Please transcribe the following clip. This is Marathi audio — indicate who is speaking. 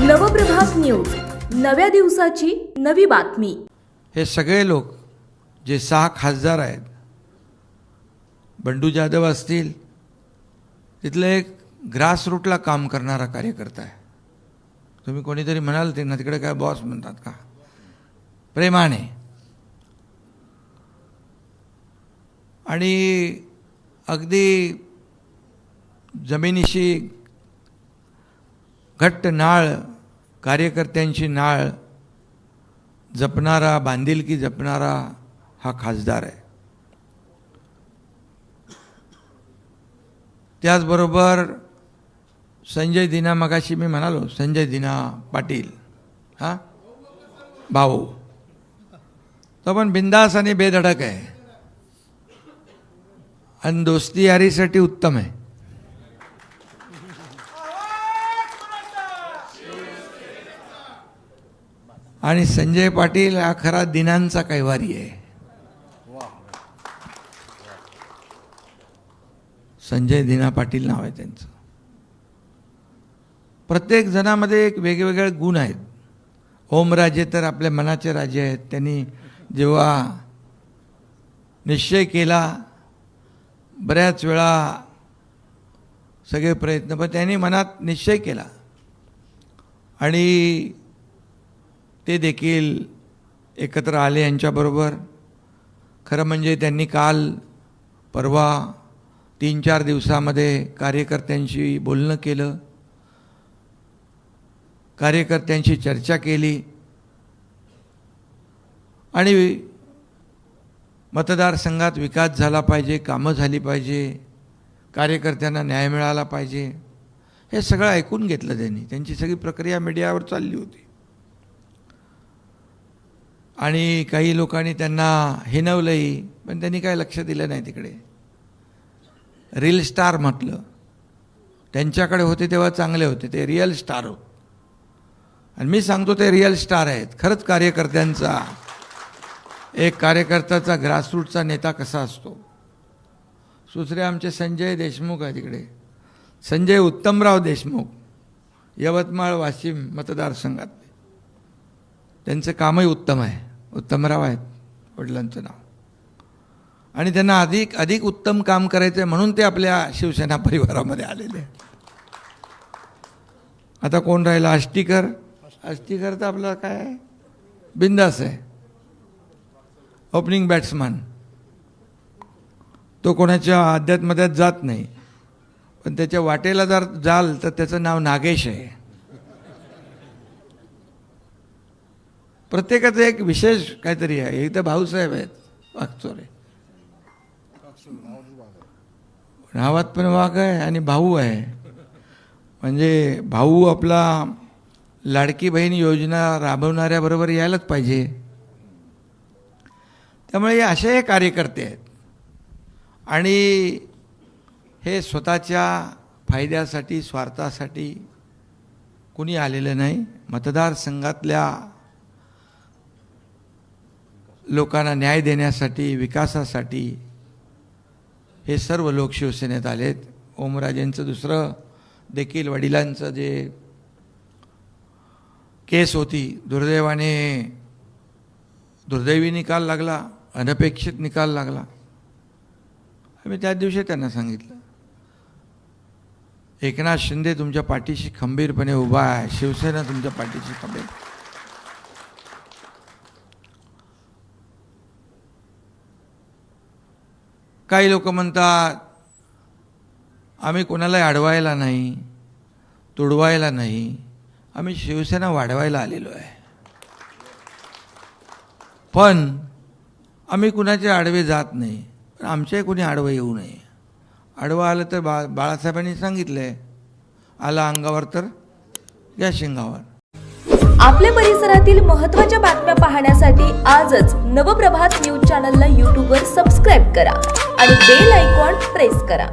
Speaker 1: नवप्रभात न्यूज, नव्या दिवसाची नवी बातमी।
Speaker 2: हे सगळे लोक जे 6 खासदार आहेत, बंडू जाधव असतील, तिथले एक ग्रासरूटला काम करणारा कार्यकर्ता आहे। तुम्ही कोणीतरी म्हणाल ते ना, तिकडे काय बॉस म्हणतात का, प्रेमाने आणि अगदी जमिनीशी घट्ट नाळ, कार्यकर्त्यांची नाळ जपणारा, बांधिलकी जपणारा हा खासदार आहे। त्याचबरोबर संजय दिना, मगाशी मी म्हणालो संजय दिना पाटील, हां भाऊ, तो पण बिंदास आणि बेधडक आहे आणि दोस्ती यारीसाठी उत्तम आहे। आणि संजय पाटील हा खरा दिनांचा कैवारी आहे। संजय दिना पाटील नाव आहे त्यांचं। प्रत्येक जणामध्ये एक वेगवेगळे गुण आहेत। ओमराजे तर आपल्या मनाचे राजे आहेत। त्यांनी जेव्हा निश्चय केला, बऱ्याच वेळा सगळे प्रयत्न, पण त्यांनी मनात निश्चय केला आणि ते देखील एकत्र आले यांच्याबरोबर। खरं म्हणजे त्यांनी काल परवा 3-4 दिवसामध्ये कार्यकर्त्यांशी बोलणं केलं, कार्यकर्त्यांशी चर्चा केली आणि मतदारसंघात विकास झाला पाहिजे, कामं झाली पाहिजे, कार्यकर्त्यांना न्याय मिळाला पाहिजे, हे सगळं ऐकून घेतलं त्यांनी। त्यांची सगळी प्रक्रिया मीडियावर चालली होती आणि काही लोकांनी त्यांना हिणवलंही, पण त्यांनी काय लक्ष दिलं नाही तिकडे। रील स्टार म्हटलं, त्यांच्याकडे होते तेव्हा चांगले होते, ते रिअल स्टार होते आणि मी सांगतो ते रिअल स्टार आहेत। खरंच कार्यकर्त्यांचा, एक कार्यकर्त्याचा ग्रासरूटचा नेता कसा असतो। दुसरे आमचे संजय देशमुख आहे तिकडे, संजय उत्तमराव देशमुख, यवतमाळ वाशिम मतदारसंघात, त्यांचं कामही उत्तम आहे। उत्तमराव आहेत वडिलांचं नाव, आणि त्यांना अधिक उत्तम काम करायचं आहे म्हणून ते आपल्या शिवसेना परिवारामध्ये आलेले। आता कोण राहिला? आष्टीकर तर आपला काय बिंदास आहे, ओपनिंग बॅट्समन, तो कोणाच्या अध्यात्मध्यात जात नाही, पण त्याच्या वाटेला जर जाल तर त्याचं नाव नागेश आहे। प्रत्येकाचं एक विशेष काहीतरी आहे। एक तर भाऊसाहेब आहेत वागचोरे, नावात पण वाघ आहे आणि भाऊ आहे। म्हणजे भाऊ आपला लाडकी बहीण योजना राबवणाऱ्याबरोबर यायलाच पाहिजे। त्यामुळे हे असे कार्यकर्ते आहेत आणि हे स्वतःच्या फायद्यासाठी, स्वार्थासाठी कुणी आलेलं नाही। मतदारसंघातल्या लोकांना न्याय देण्यासाठी, विकासासाठी हे सर्व लोक शिवसेनेत आलेत। ओमराजेंचं दुसरं देखील वडिलांचं जे केस होती, दुर्दैवी निकाल लागला, अनपेक्षित निकाल लागला। आम्ही त्याच दिवशी त्यांना सांगितलं, एकनाथ शिंदे तुमच्या पाठीशी खंबीरपणे उभा आहे, शिवसेना तुमच्या पाठीशी खंबीर। काही लोक म्हणतात आम्ही कोणाला अडवायला नाही, तुडवायला नाही, आम्ही शिवसेना वाढवायला आलेलो आहे। पण आम्ही कुणाचे आडवे जात नाही, पण आमचे कोणी आडवं येऊ नये। आडवं आलं तर बाळासाहेबांनी सांगितलंय, आला अंगावर तर या शिंगावर।
Speaker 1: आपल्या परिसरातील महत्त्वाच्या बातम्या पाहण्यासाठी आजच नवप्रभात न्यूज चॅनलला यूट्यूबवर सबस्क्राईब करा आणि बेल आयकॉन प्रेस करा।